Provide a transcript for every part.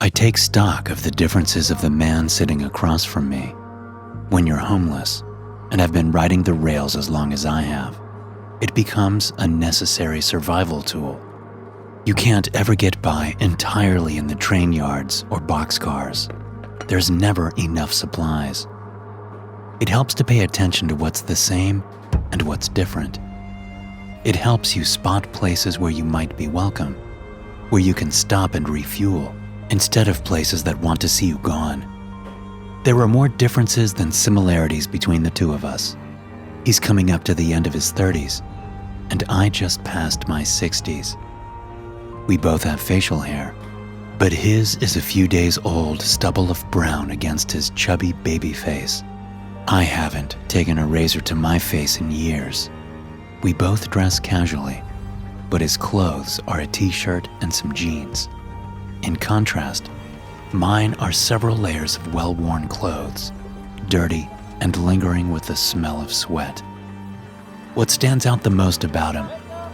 I take stock of the differences of the man sitting across from me. When you're homeless and have been riding the rails as long as I have, it becomes a necessary survival tool. You can't ever get by entirely in the train yards or boxcars. There's never enough supplies. It helps to pay attention to what's the same and what's different. It helps you spot places where you might be welcome, where you can stop and refuel, instead of places that want to see you gone. There are more differences than similarities between the two of us. He's coming up to the end of his 30s, and I just passed my 60s. We both have facial hair, but his is a few days old stubble of brown against his chubby baby face. I haven't taken a razor to my face in years. We both dress casually, but his clothes are a t-shirt and some jeans. In contrast, mine are several layers of well-worn clothes, dirty and lingering with the smell of sweat. What stands out the most about him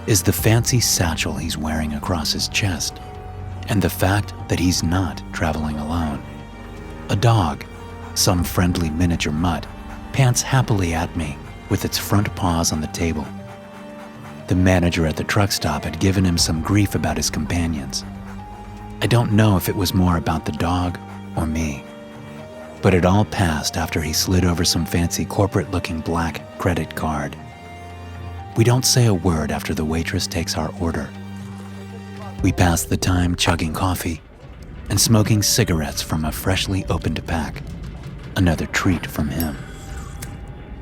is the fancy satchel he's wearing across his chest, and the fact that he's not traveling alone. A dog, some friendly miniature mutt, pants happily at me with its front paws on the table. The manager at the truck stop had given him some grief about his companions. I don't know if it was more about the dog or me, but it all passed after he slid over some fancy corporate-looking black credit card. We don't say a word after the waitress takes our order. We pass the time chugging coffee and smoking cigarettes from a freshly opened pack, another treat from him.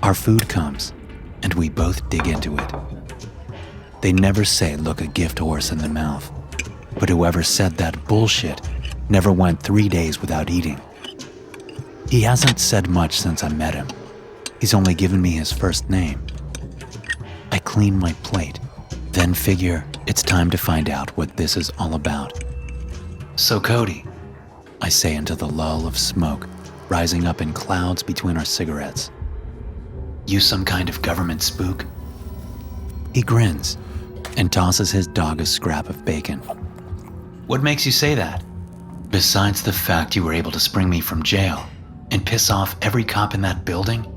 Our food comes, and we both dig into it. They never say look a gift horse in the mouth, but whoever said that bullshit never went 3 days without eating. He hasn't said much since I met him. He's only given me his first name. I clean my plate, then figure it's time to find out what this is all about. So Cody, I say into the lull of smoke rising up in clouds between our cigarettes. You some kind of government spook? He grins and tosses his dog a scrap of bacon. What makes you say that? Besides the fact you were able to spring me from jail and piss off every cop in that building,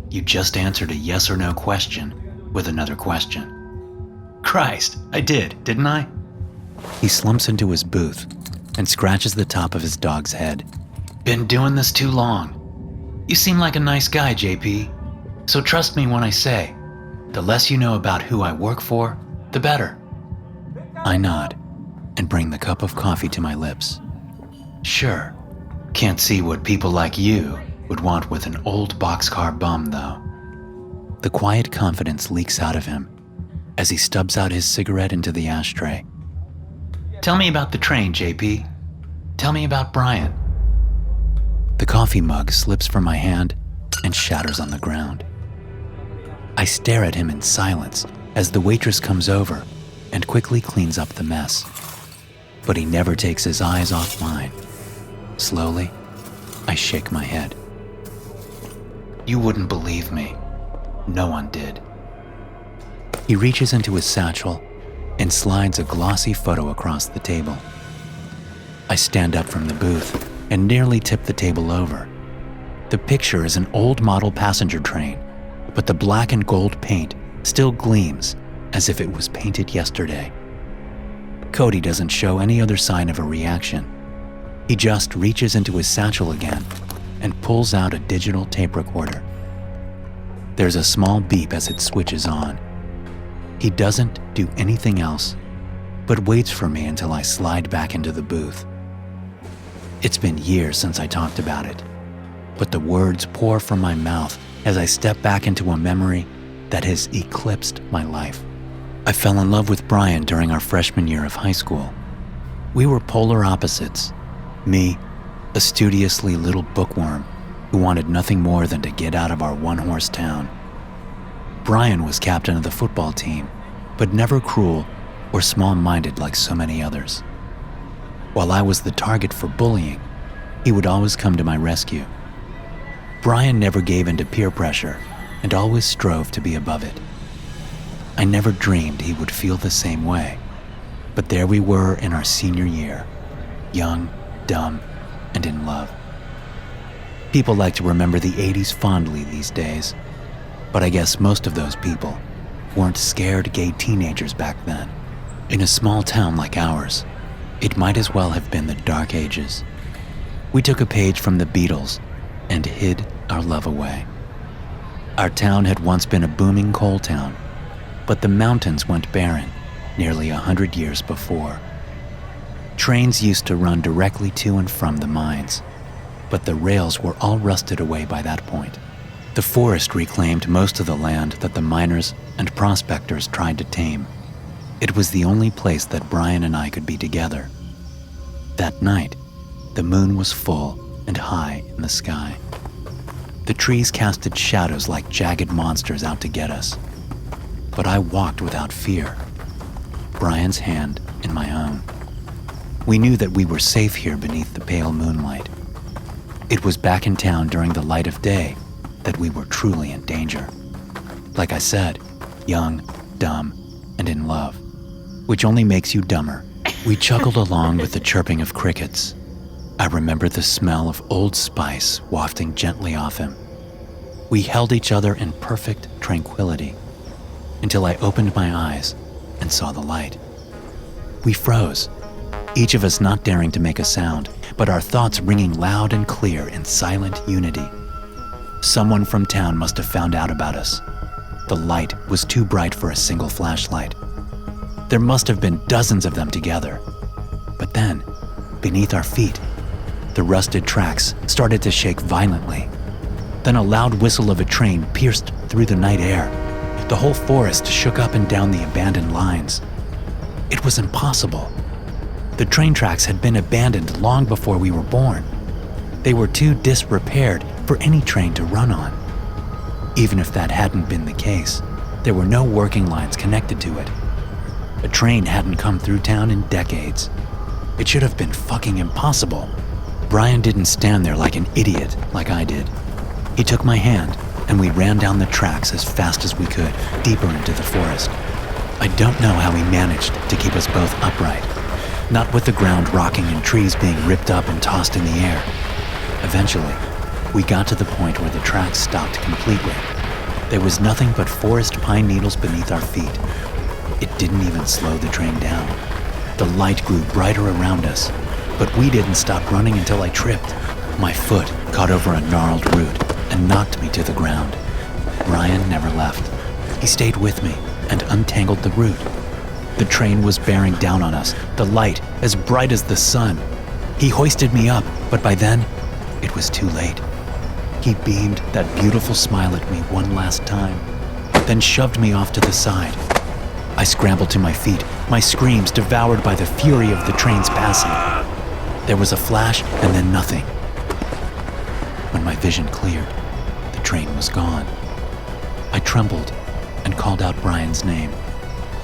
you just answered a yes or no question with another question. Christ, I did, didn't I? He slumps into his booth and scratches the top of his dog's head. Been doing this too long. You seem like a nice guy, JP. So trust me when I say, the less you know about who I work for, the better. I nod and bring the cup of coffee to my lips. Sure, can't see what people like you would want with an old boxcar bum, though. The quiet confidence leaks out of him as he stubs out his cigarette into the ashtray. Tell me about the train, JP. Tell me about Brian. The coffee mug slips from my hand and shatters on the ground. I stare at him in silence as the waitress comes over and quickly cleans up the mess. But he never takes his eyes off mine. Slowly, I shake my head. You wouldn't believe me. No one did. He reaches into his satchel and slides a glossy photo across the table. I stand up from the booth and nearly tip the table over. The picture is an old model passenger train, but the black and gold paint still gleams as if it was painted yesterday. Cody doesn't show any other sign of a reaction. He just reaches into his satchel again and pulls out a digital tape recorder. There's a small beep as it switches on. He doesn't do anything else, but waits for me until I slide back into the booth. It's been years since I talked about it, but the words pour from my mouth as I step back into a memory that has eclipsed my life. I fell in love with Brian during our freshman year of high school. We were polar opposites. Me, a studiously little bookworm who wanted nothing more than to get out of our one-horse town. Brian was captain of the football team, but never cruel or small-minded like so many others. While I was the target for bullying, he would always come to my rescue. Brian never gave in to peer pressure and always strove to be above it. I never dreamed he would feel the same way, but there we were in our senior year, young, dumb, and in love. People like to remember the 80s fondly these days, but I guess most of those people weren't scared gay teenagers back then. In a small town like ours, it might as well have been the Dark Ages. We took a page from the Beatles and hid our love away. Our town had once been a booming coal town, but the mountains went barren nearly 100 years before. Trains used to run directly to and from the mines, but the rails were all rusted away by that point. The forest reclaimed most of the land that the miners and prospectors tried to tame. It was the only place that Brian and I could be together. That night, the moon was full and high in the sky. The trees casted shadows like jagged monsters out to get us. But I walked without fear, Brian's hand in my own. We knew that we were safe here beneath the pale moonlight. It was back in town during the light of day that we were truly in danger. Like I said, young, dumb, and in love, which only makes you dumber. We chuckled along with the chirping of crickets. I remember the smell of Old Spice wafting gently off him. We held each other in perfect tranquility until I opened my eyes and saw the light. We froze, each of us not daring to make a sound, but our thoughts ringing loud and clear in silent unity. Someone from town must have found out about us. The light was too bright for a single flashlight. There must have been dozens of them together. But then, beneath our feet, the rusted tracks started to shake violently. Then a loud whistle of a train pierced through the night air. The whole forest shook up and down the abandoned lines. It was impossible. The train tracks had been abandoned long before we were born. They were too disrepaired for any train to run on. Even if that hadn't been the case, there were no working lines connected to it. A train hadn't come through town in decades. It should have been fucking impossible. Brian didn't stand there like an idiot like I did. He took my hand and we ran down the tracks as fast as we could, deeper into the forest. I don't know how he managed to keep us both upright, not with the ground rocking and trees being ripped up and tossed in the air. Eventually, we got to the point where the tracks stopped completely. There was nothing but forest pine needles beneath our feet. It didn't even slow the train down. The light grew brighter around us, but we didn't stop running until I tripped. My foot caught over a gnarled root and knocked me to the ground. Brian never left. He stayed with me and untangled the root. The train was bearing down on us, the light as bright as the sun. He hoisted me up, but by then, it was too late. He beamed that beautiful smile at me one last time, then shoved me off to the side. I scrambled to my feet, my screams devoured by the fury of the train's passing. There was a flash and then nothing. When my vision cleared, the train was gone. I trembled and called out Brian's name,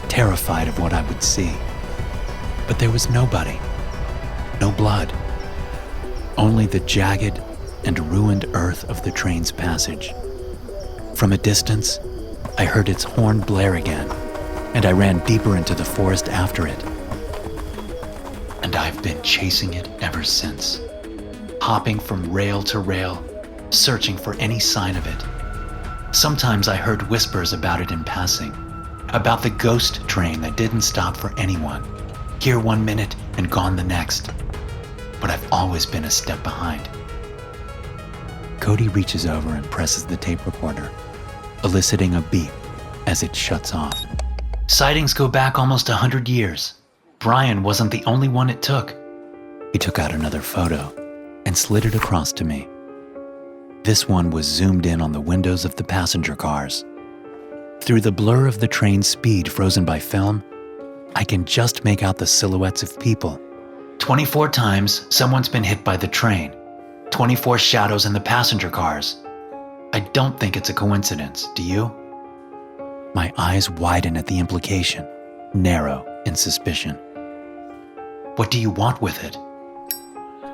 terrified of what I would see. But there was nobody, no blood, only the jagged and ruined earth of the train's passage. From a distance, I heard its horn blare again, and I ran deeper into the forest after it. And I've been chasing it ever since, hopping from rail to rail, searching for any sign of it. Sometimes I heard whispers about it in passing, about the ghost train that didn't stop for anyone, here one minute and gone the next. But I've always been a step behind. Cody reaches over and presses the tape recorder, eliciting a beep as it shuts off. Sightings go back almost 100 years. Brian wasn't the only one it took. He took out another photo and slid it across to me. This one was zoomed in on the windows of the passenger cars. Through the blur of the train's speed frozen by film, I can just make out the silhouettes of people. 24 times someone's been hit by the train. 24 shadows in the passenger cars. I don't think it's a coincidence, do you? My eyes widen at the implication, narrow in suspicion. What do you want with it?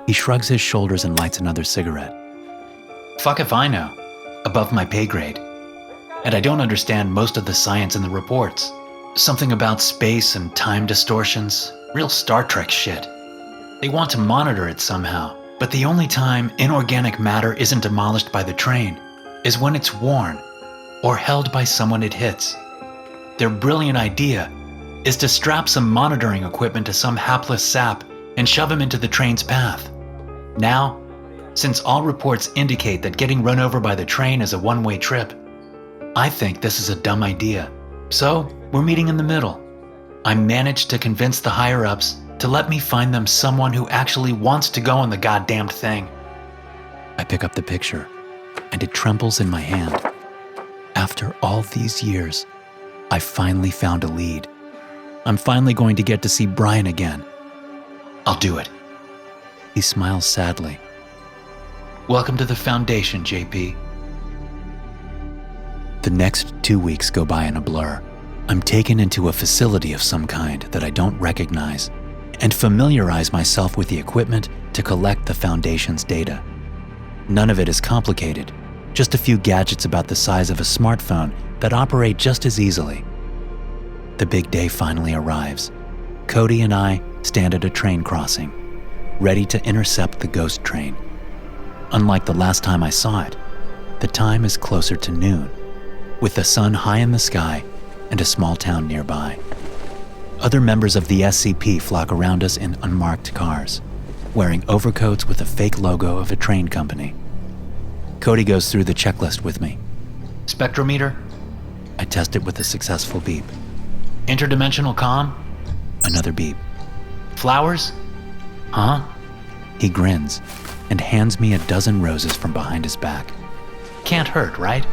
He shrugs his shoulders and lights another cigarette. Fuck if I know. Above my pay grade. And I don't understand most of the science in the reports. Something about space and time distortions. Real Star Trek shit. They want to monitor it somehow, but the only time inorganic matter isn't demolished by the train is when it's worn or held by someone it hits. Their brilliant idea is to strap some monitoring equipment to some hapless sap and shove him into the train's path. Now, since all reports indicate that getting run over by the train is a one-way trip, I think this is a dumb idea. So, we're meeting in the middle. I managed to convince the higher-ups to let me find them someone who actually wants to go on the goddamned thing. I pick up the picture, and it trembles in my hand. After all these years, I finally found a lead. I'm finally going to get to see Brian again. I'll do it. He smiles sadly. Welcome to the Foundation, JP. The next 2 weeks go by in a blur. I'm taken into a facility of some kind that I don't recognize and familiarize myself with the equipment to collect the Foundation's data. None of it is complicated, just a few gadgets about the size of a smartphone that operate just as easily. The big day finally arrives. Cody and I stand at a train crossing, ready to intercept the ghost train. Unlike the last time I saw it, the time is closer to noon, with the sun high in the sky and a small town nearby. Other members of the SCP flock around us in unmarked cars, wearing overcoats with a fake logo of a train company. Cody goes through the checklist with me. Spectrometer? I test it with a successful beep. Interdimensional comm? Another beep. Flowers? Huh? He grins and hands me a dozen roses from behind his back. Can't hurt, right?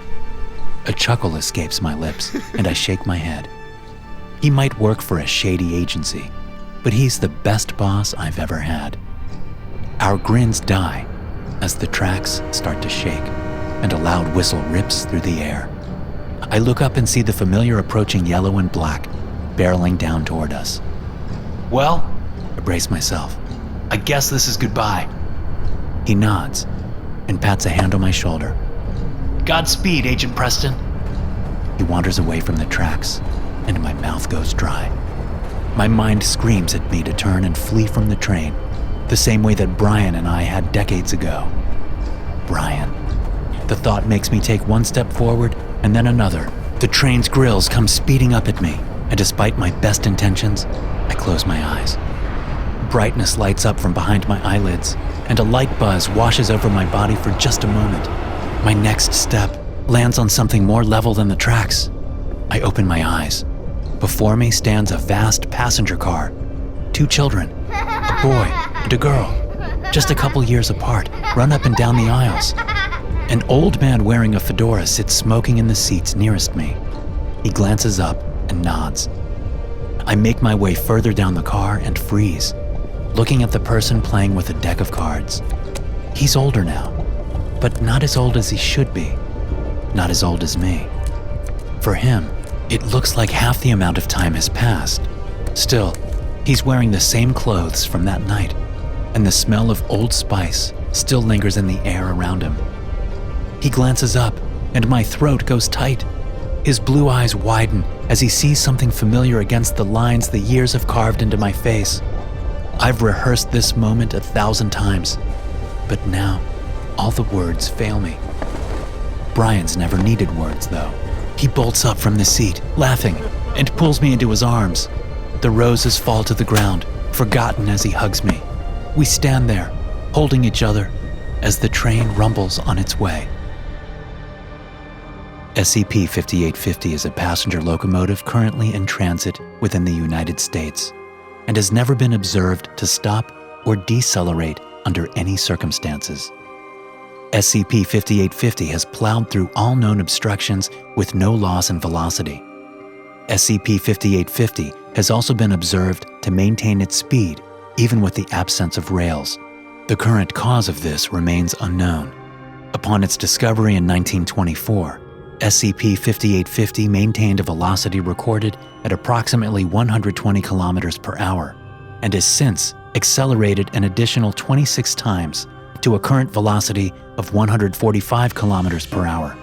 A chuckle escapes my lips, and I shake my head. He might work for a shady agency, but he's the best boss I've ever had. Our grins die as the tracks start to shake, and a loud whistle rips through the air. I look up and see the familiar approaching yellow and black, barreling down toward us. Well, I brace myself. I guess this is goodbye. He nods and pats a hand on my shoulder. Godspeed, Agent Preston. He wanders away from the tracks, and my mouth goes dry. My mind screams at me to turn and flee from the train, the same way that Brian and I had decades ago. Brian. The thought makes me take one step forward and then another. The train's grills come speeding up at me, and despite my best intentions, I close my eyes. Brightness lights up from behind my eyelids, and a light buzz washes over my body for just a moment. My next step lands on something more level than the tracks. I open my eyes. Before me stands a vast passenger car. 2 children, a boy and a girl, just a couple years apart, run up and down the aisles. An old man wearing a fedora sits smoking in the seats nearest me. He glances up and nods. I make my way further down the car and freeze, looking at the person playing with a deck of cards. He's older now, but not as old as he should be, not as old as me. For him, it looks like half the amount of time has passed. Still, he's wearing the same clothes from that night, and the smell of Old Spice still lingers in the air around him. He glances up, and my throat goes tight. His blue eyes widen as he sees something familiar against the lines the years have carved into my face. I've rehearsed this moment 1,000 times, but now all the words fail me. Brian's never needed words, though. He bolts up from the seat, laughing, and pulls me into his arms. The roses fall to the ground, forgotten as he hugs me. We stand there, holding each other, as the train rumbles on its way. SCP-5850 is a passenger locomotive currently in transit within the United States and has never been observed to stop or decelerate under any circumstances. SCP-5850 has plowed through all known obstructions with no loss in velocity. SCP-5850 has also been observed to maintain its speed even with the absence of rails. The current cause of this remains unknown. Upon its discovery in 1924, SCP-5850 maintained a velocity recorded at approximately 120 kilometers per hour and has since accelerated an additional 26 times to a current velocity of 145 kilometers per hour.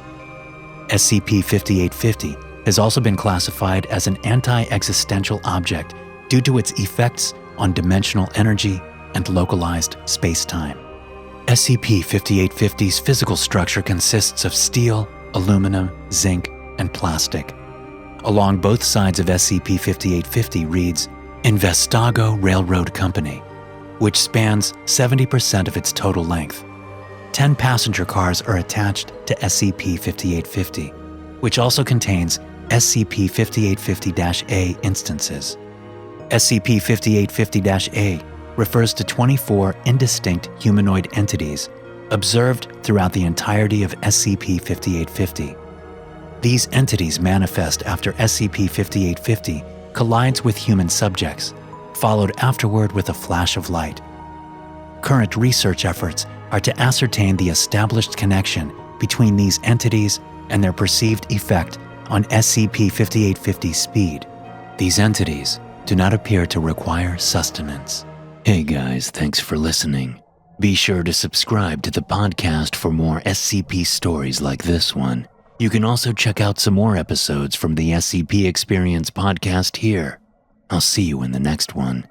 SCP-5850 has also been classified as an anti-existential object due to its effects on dimensional energy and localized space-time. SCP-5850's physical structure consists of steel, aluminum, zinc, and plastic. Along both sides of SCP-5850 reads Investago Railroad Company, which spans 70% of its total length. 10 passenger cars are attached to SCP-5850, which also contains SCP-5850-A instances. SCP-5850-A refers to 24 indistinct humanoid entities observed throughout the entirety of SCP-5850. These entities manifest after SCP-5850 collides with human subjects, followed afterward with a flash of light. Current research efforts are to ascertain the established connection between these entities and their perceived effect on SCP-5850's speed. These entities do not appear to require sustenance. Hey guys, thanks for listening. Be sure to subscribe to the podcast for more SCP stories like this one. You can also check out some more episodes from the SCP Experience podcast here. I'll see you in the next one.